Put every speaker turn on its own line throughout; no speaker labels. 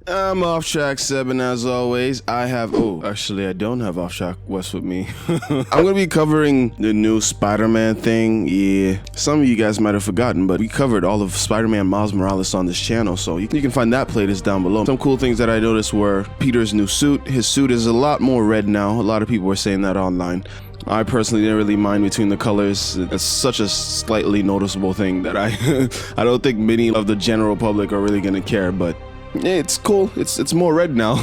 I'm Off Track Seb, and as always, I have. Oh, actually, I don't have Off Track West with me. I'm gonna be covering the new Spider-Man thing. Yeah, some of you guys might have forgotten, but we covered all of Spider-Man Miles Morales on this channel, so you can find that playlist down below. Some cool things that I noticed were Peter's new suit. His suit is a lot more red now. A lot of people were saying that online. I personally didn't really mind between the colors. It's such a slightly noticeable thing that I don't think many of the general public are really gonna care, but yeah, it's cool. It's more red now.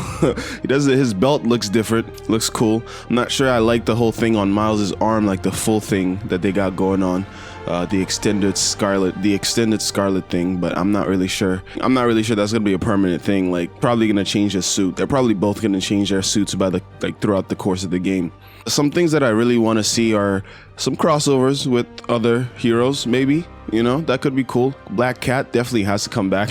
His belt looks different. Looks cool. I'm not sure I like the whole thing on Miles's arm, like the full thing that they got going on. The extended Scarlet thing, but I'm not really sure. I'm not really sure that's gonna be a permanent thing. Like, probably gonna change his suit. They're probably both gonna change their suits by throughout the course of the game. Some things that I really want to see are some crossovers with other heroes, maybe. You know, that could be cool. Black Cat definitely has to come back.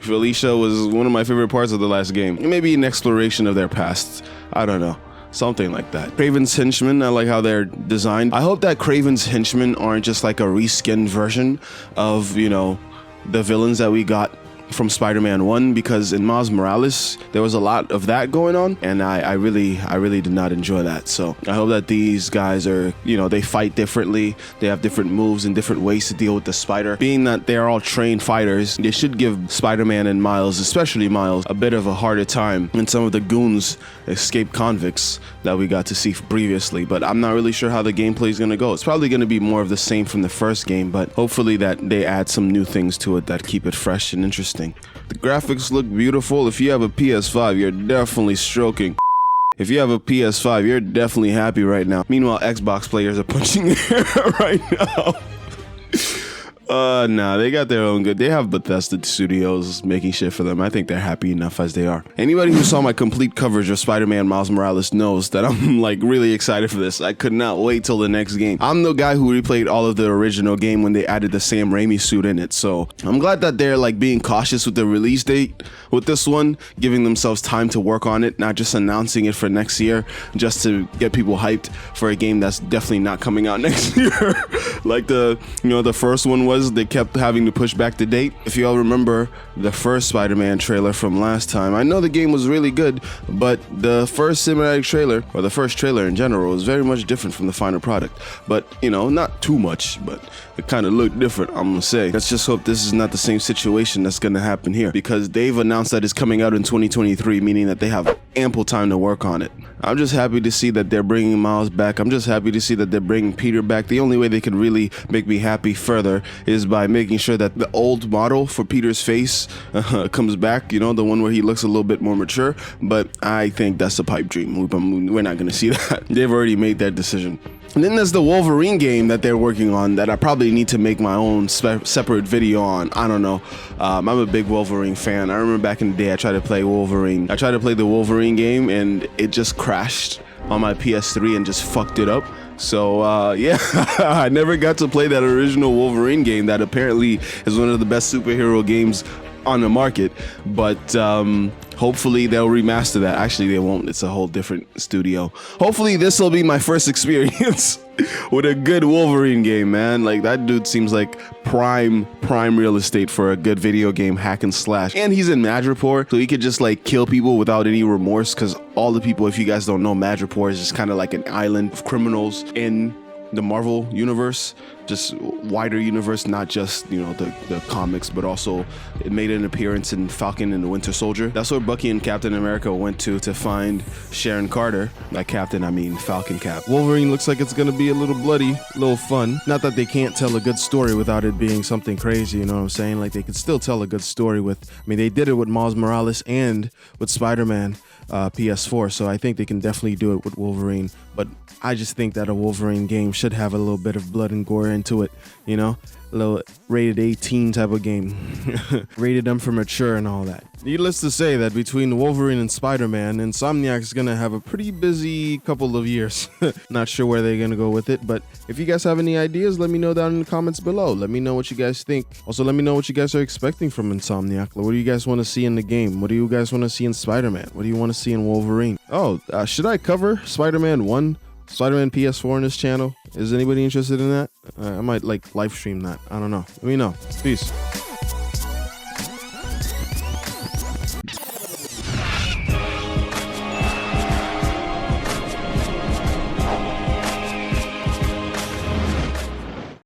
Felicia was one of my favorite parts of the last game. Maybe an exploration of their past. I don't know. Something like that. Kraven's henchmen, I like how they're designed. I hope that Kraven's henchmen aren't just like a reskinned version of, you know, the villains that we got from Spider-Man 1, because in Miles Morales there was a lot of that going on, and I really did not enjoy that. So I hope that these guys are, you know, they fight differently, they have different moves and different ways to deal with the spider. Being that they're all trained fighters, they should give Spider-Man and Miles, especially Miles, a bit of a harder time than some of the goons, escaped convicts that we got to see previously. But I'm not really sure how the gameplay is going to go. It's probably going to be more of the same from the first game, but hopefully that they add some new things to it that keep it fresh and interesting. The graphics look beautiful. If you have a PS5, you're definitely stroking. If you have a PS5, you're definitely happy right now. Meanwhile, Xbox players are punching the air right now. Nah, they got their own good. They have Bethesda Studios making shit for them. I think they're happy enough as they are. Anybody who saw my complete coverage of Spider-Man Miles Morales knows that I'm like really excited for this. I could not wait till the next game. I'm the guy who replayed all of the original game when they added the Sam Raimi suit in it. So I'm glad that they're like being cautious with the release date with this one, giving themselves time to work on it, not just announcing it for next year just to get people hyped for a game that's definitely not coming out next year. Like the first one was. They kept having to push back the date. If you all remember the first Spider-Man trailer from last time, I know the game was really good, but the first cinematic trailer, or the first trailer in general, was very much different from the final product. But, you know, not too much, but it kind of looked different, I'm gonna say. Let's just hope this is not the same situation that's gonna happen here, because they've announced that it's coming out in 2023, meaning that they have ample time to work on it. I'm just happy to see that they're bringing Miles back. I'm just happy to see that they're bringing Peter back. The only way they could really make me happy further is by making sure that the old model for Peter's face comes back, you know, the one where he looks a little bit more mature. But I think that's a pipe dream. We're not gonna see that. They've already made that decision. And then there's the Wolverine game that they're working on that I probably need to make my own separate video on. I don't know. I'm a big Wolverine fan. I remember back in the day I tried to play Wolverine. I tried to play the Wolverine game and it just crashed on my PS3 and just fucked it up. So yeah, I never got to play that original Wolverine game that apparently is one of the best superhero games on the market, but hopefully they'll remaster that. Actually, they won't. It's a whole different studio. Hopefully this will be my first experience with a good Wolverine game, man. Like, that dude seems like prime real estate for a good video game hack and slash. And he's in Madripoor, so he could just like kill people without any remorse, because all the people, if you guys don't know, Madripoor is just kind of like an island of criminals in the Marvel universe, just wider universe, not just, you know, the comics, but also it made an appearance in Falcon and the Winter Soldier. That's where Bucky and Captain America went to find Sharon Carter. By Captain, I mean Falcon Cap. Wolverine looks like it's gonna be a little bloody, a little fun. Not that they can't tell a good story without it being something crazy, you know what I'm saying? Like, they could still tell a good story with, I mean, they did it with Miles Morales and with Spider-Man PS4, so I think they can definitely do it with Wolverine. But I just think that a Wolverine game should have a little bit of blood and gore into it, you know, a little rated 18 type of game. Rated them for mature and all that. Needless to say that between Wolverine and Spider-Man, Insomniac is gonna have a pretty busy couple of years. Not sure where they're gonna go with it, but if you guys have any ideas, let me know down in the comments below. Let me know what you guys think. Also, let me know what you guys are expecting from Insomniac. What do you guys want to see in the game? What do you guys want to see in Spider-Man? What do you want to see in Wolverine? Oh, should I cover Spider-Man 1? Spider-Man PS4 on this channel? Is anybody interested in that? I might like live stream that. I don't know. Let me know. Peace.